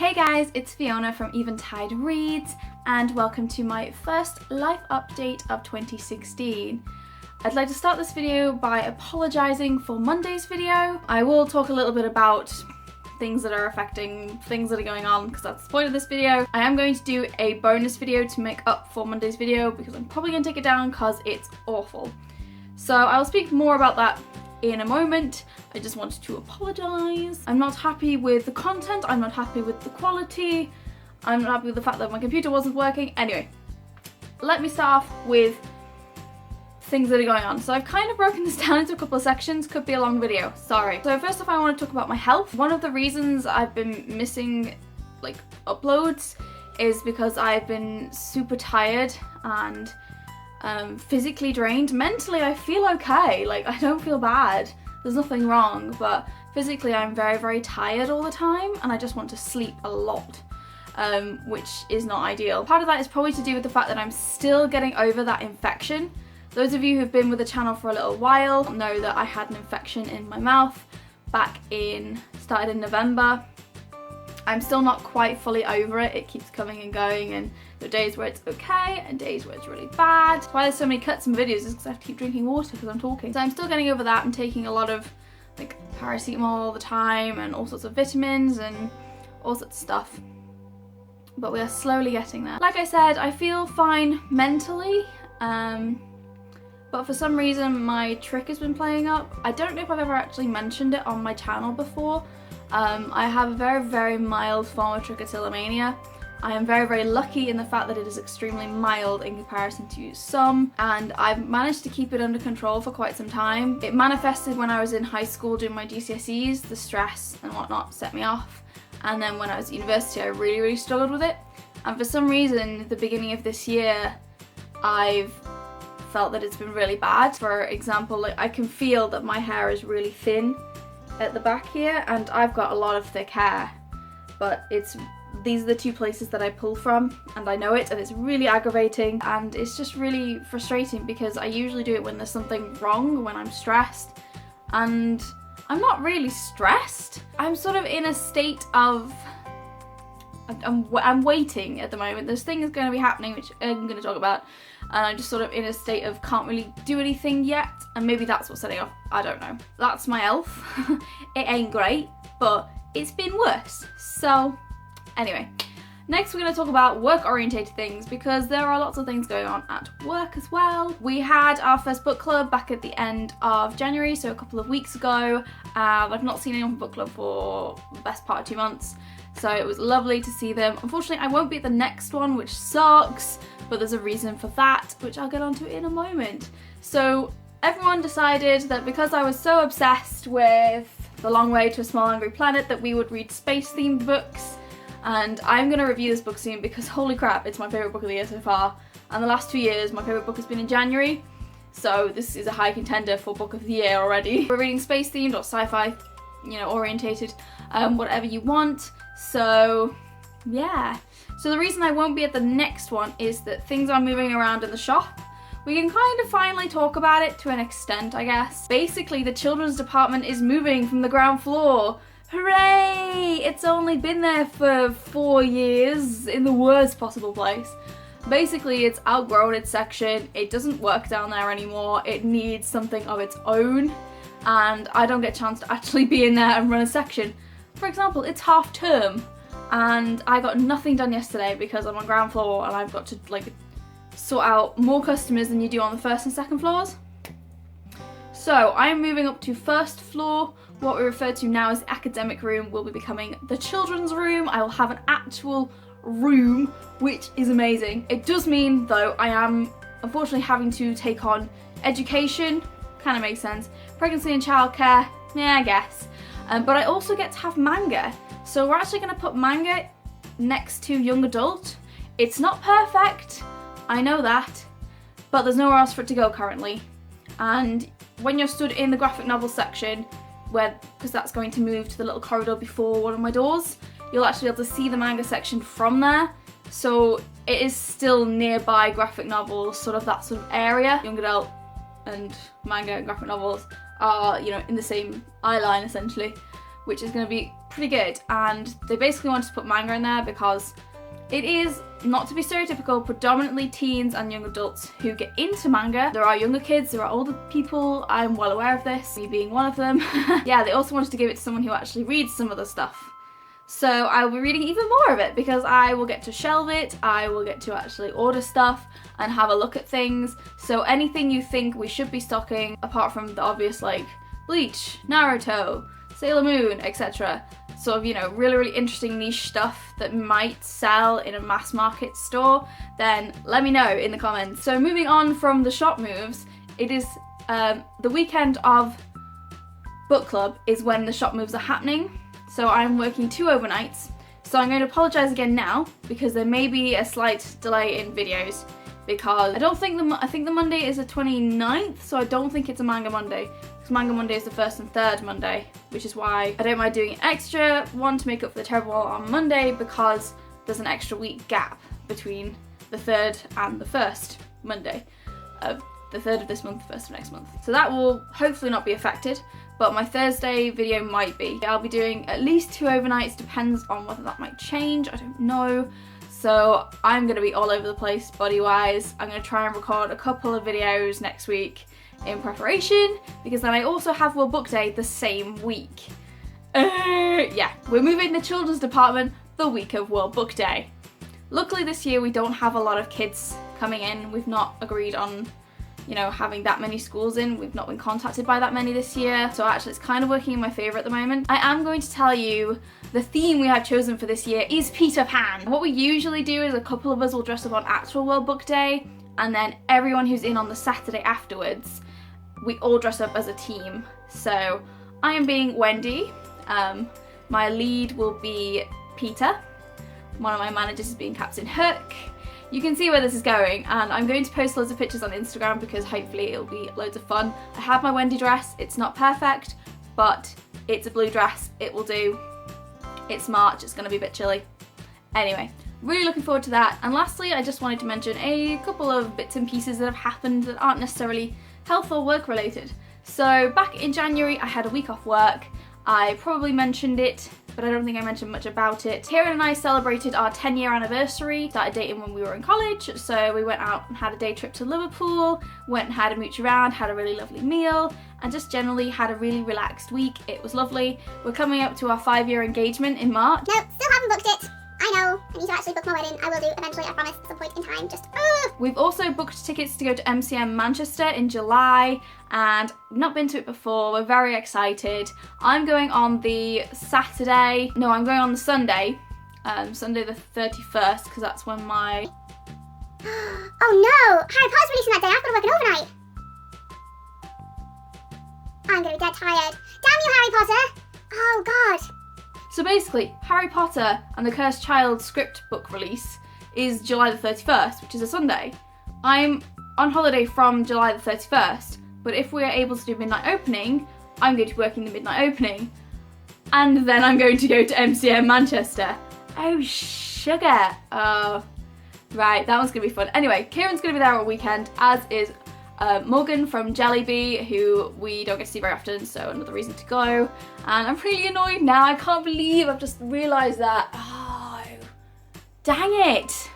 Hey guys, it's Fiona from Eventide Reads and welcome to my first life update of 2016. I'd like to start this video by apologising for Monday's video. I will talk a little bit about things that are affecting things that are going on because that's the point of this video. I am going to do a bonus video to make up for Monday's video because I'm probably going to take it down because it's awful. So I'll speak more about that in a moment. I just wanted to apologise. I'm not happy with the content, I'm not happy with the quality, I'm not happy with the fact that my computer wasn't working. Anyway, let me start off with things that are going on. So I've kind of broken this down into a couple of sections, could be a long video, sorry. So first off I want to talk about my health. One of the reasons I've been missing uploads is because I've been super tired and physically drained. Mentally I feel okay, I don't feel bad. There's nothing wrong, but physically I'm very, very tired all the time and I just want to sleep a lot, which is not ideal. Part of that is probably to do with the fact that I'm still getting over that infection. Those of you who've been with the channel for a little while know that I had an infection in my mouth started in November. I'm still not quite fully over it. It keeps coming and going, and there are days where it's okay and days where it's really bad. That's why there's so many cuts and videos, is because I have to keep drinking water because I'm talking. So I'm still getting over that. I'm taking a lot of paracetamol all the time and all sorts of vitamins and all sorts of stuff. But we are slowly getting there. Like I said, I feel fine mentally, but for some reason my trick has been playing up. I don't know if I've ever actually mentioned it on my channel before. I have a very, very mild form of trichotillomania. I am very, very lucky in the fact that it is extremely mild in comparison to some, and I've managed to keep it under control for quite some time. It manifested when I was in high school doing my GCSEs, the stress and whatnot set me off, and then when I was at university I really, really struggled with it, and for some reason at the beginning of this year I've felt that it's been really bad. For example, I can feel that my hair is really thin at the back here, and I've got a lot of thick hair, but these are the two places that I pull from, and I know it, and it's really aggravating, and it's just really frustrating because I usually do it when there's something wrong, when I'm stressed, and I'm not really stressed. I'm sort of in a state of I'm waiting at the moment. There's things going to be happening which I'm going to talk about, and I'm just sort of in a state of can't really do anything yet, and maybe that's what's setting off. I don't know. That's my health. It ain't great, but it's been worse. So anyway, next we're going to talk about work-orientated things because there are lots of things going on at work as well. We had our first book club back at the end of January, so a couple of weeks ago. I've not seen anyone from book club for the best part of 2 months. So it was lovely to see them. Unfortunately, I won't be at the next one, which sucks, but there's a reason for that, which I'll get onto in a moment. So everyone decided that because I was so obsessed with The Long Way to a Small Angry Planet that we would read space-themed books, and I'm going to review this book soon because holy crap, it's my favourite book of the year so far. And the last 2 years, my favourite book has been in January, so this is a high contender for book of the year already. We're reading space-themed or sci-fi, orientated, whatever you want. So yeah, so the reason I won't be at the next one is that things are moving around in the shop. We can kind of finally talk about it to an extent, I guess. Basically, the children's department is moving from the ground floor. Hooray! It's only been there for 4 years in the worst possible place. Basically, it's outgrown its section. It doesn't work down there anymore. It needs something of its own, and I don't get a chance to actually be in there and run a section. For example, it's half term and I got nothing done yesterday because I'm on ground floor and I've got to sort out more customers than you do on the first and second floors. So I'm moving up to first floor. What we refer to now as the academic room will be becoming the children's room. I will have an actual room, which is amazing. It does mean though I am unfortunately having to take on education, kind of makes sense, pregnancy and childcare, yeah, I guess. But I also get to have manga. So we're actually going to put manga next to young adult. It's not perfect, I know that, but there's nowhere else for it to go currently. And when you're stood in the graphic novel section, because that's going to move to the little corridor before one of my doors, you'll actually be able to see the manga section from there. So it is still nearby graphic novels, sort of that sort of area. Young adult and manga and graphic novels are, in the same eye line essentially. which is going to be pretty good. And they basically wanted to put manga in there because it is, not to be stereotypical, predominantly teens and young adults who get into manga. There are younger kids, there are older people, I'm well aware of this, me being one of them. Yeah, they also wanted to give it to someone who actually reads some of the stuff. So I will be reading even more of it because I will get to shelve it, I will get to actually order stuff and have a look at things. So anything you think we should be stocking, apart from the obvious like Bleach, Naruto, Sailor Moon, etc. Sort of, you know, really interesting niche stuff that might sell in a mass market store, then let me know in the comments. So moving on from the shop moves, it is the weekend of book club is when the shop moves are happening. So I'm working 2 overnights. So I'm going to apologise again now because there may be a slight delay in videos because I think the Monday is the 29th, so I don't think it's a Manga Monday. Because Manga Monday is the 1st and 3rd Monday, which is why I don't mind doing an extra one to make up for the terrible one on Monday because there's an extra week gap between the 3rd and the 1st Monday. The 3rd of this month, 1st of next month. So that will hopefully not be affected, but my Thursday video might be. I'll be doing at least 2 overnights, depends on whether that might change, I don't know. So I'm gonna be all over the place body-wise. I'm gonna try and record a couple of videos next week in preparation, because then I also have World Book Day the same week. Yeah, we're moving the children's department the week of World Book Day. Luckily this year we don't have a lot of kids coming in. We've not agreed on, you know, having that many schools in. We've not been contacted by that many this year. So actually it's kind of working in my favour at the moment. I am going to tell you the theme we have chosen for this year is Peter Pan. What we usually do is a couple of us will dress up on actual World Book Day, and then everyone who's in on the Saturday afterwards, we all dress up as a team. So I am being Wendy. My lead will be Peter. One of my managers is being Captain Hook. You can see where this is going, and I'm going to post loads of pictures on Instagram because hopefully it'll be loads of fun. I have my Wendy dress. It's not perfect, but it's a blue dress. It will do. It's March. It's going to be a bit chilly. Anyway, really looking forward to that. And lastly, I just wanted to mention a couple of bits and pieces that have happened that aren't necessarily health or work related. So back in January, I had a week off work. I probably mentioned it, but I don't think I mentioned much about it. Kieran and I celebrated our 10-year anniversary, started dating when we were in college, so we went out and had a day trip to Liverpool, went and had a mooch around, had a really lovely meal, and just generally had a really relaxed week. It was lovely. We're coming up to our 5-year engagement in March. Nope, still haven't booked it. I know, I need to actually book my wedding. I will do eventually, I promise, at some point in time, just We've also booked tickets to go to MCM Manchester in July, and we've not been to it before. We're very excited. I'm going on the Saturday, no, I'm going on the Sunday, Sunday the 31st, because that's when my... Oh no! Harry Potter's releasing that day, I've got to work an overnight! I'm gonna be dead tired. Damn you, Harry Potter! Oh god! So basically, Harry Potter and the Cursed Child script book release is July the 31st, which is a Sunday. I'm on holiday from July the 31st, but if we're able to do midnight opening, I'm going to be working the midnight opening, and then I'm going to go to MCM Manchester. Oh, sugar. Right, that one's going to be fun. Anyway, Kieran's going to be there all weekend, as is Morgan from Jollibee, who we don't get to see very often, so another reason to go. And I'm really annoyed now. I can't believe I've just realised that. Oh, dang it.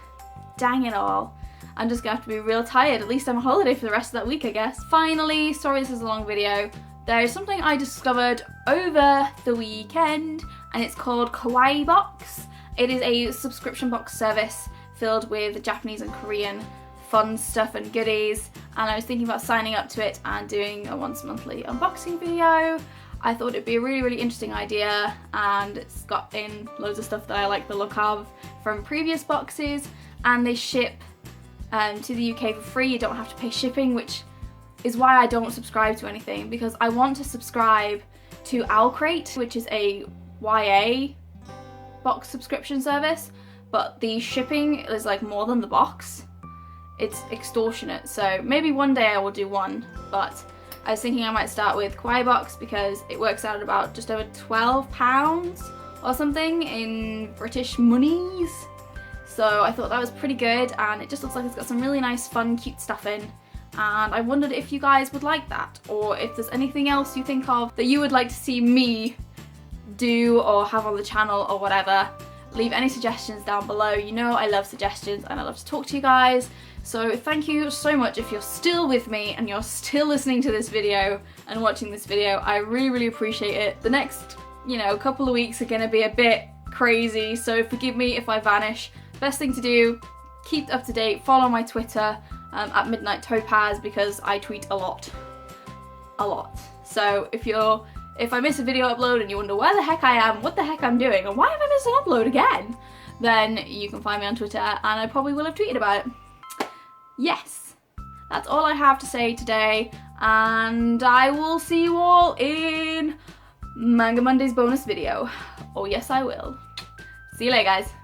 Dang it all. I'm just gonna have to be real tired. At least I'm on holiday for the rest of that week, I guess. Finally, sorry this is a long video, there is something I discovered over the weekend, and it's called Kawaii Box. It is a subscription box service filled with Japanese and Korean fun stuff and goodies, and I was thinking about signing up to it and doing a once monthly unboxing video. I thought it'd be a really interesting idea, and it's got in loads of stuff that I like the look of from previous boxes, and they ship to the UK for free. You don't have to pay shipping, which is why I don't subscribe to anything, because I want to subscribe to Owlcrate, which is a YA box subscription service, but the shipping is like more than the box. It's extortionate, so maybe one day I will do one, but I was thinking I might start with Kawaii Box because it works out at about just over £12 or something in British monies. So I thought that was pretty good, and it just looks like it's got some really nice, fun, cute stuff in. And I wondered if you guys would like that, or if there's anything else you think of that you would like to see me do or have on the channel or whatever. Leave any suggestions down below. You know I love suggestions and I love to talk to you guys. So thank you so much if you're still with me and you're still listening to this video and watching this video. I really, really appreciate it. The next, couple of weeks are gonna be a bit crazy, so forgive me if I vanish. Best thing to do, keep up to date, follow my Twitter at Midnight Topaz, because I tweet a lot. So if I miss a video upload and you wonder where the heck I am, what the heck I'm doing, and why have I missed an upload again, then you can find me on Twitter and I probably will have tweeted about it. Yes, that's all I have to say today, and I will see you all in Manga Monday's bonus video. Oh yes, I will. See you later, guys.